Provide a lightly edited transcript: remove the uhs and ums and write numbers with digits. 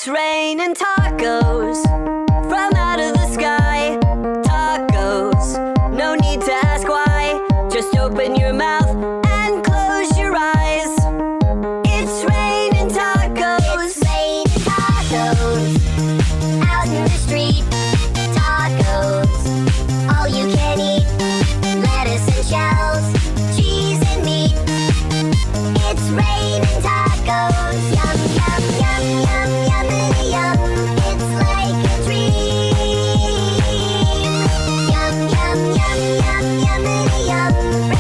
It's raining tacos from out of the sky. Tacos, no need to ask why. Just open your mouth and close your eyes. It's raining tacos. It's raining tacos out in the street. Tacos, all you can eat. Lettuce and shells, cheese and meat. It's raining tacos. Yum, yum, yum, yum, yummity yum. It's like a dream. Yum, yum, yum, yum, yummity yum.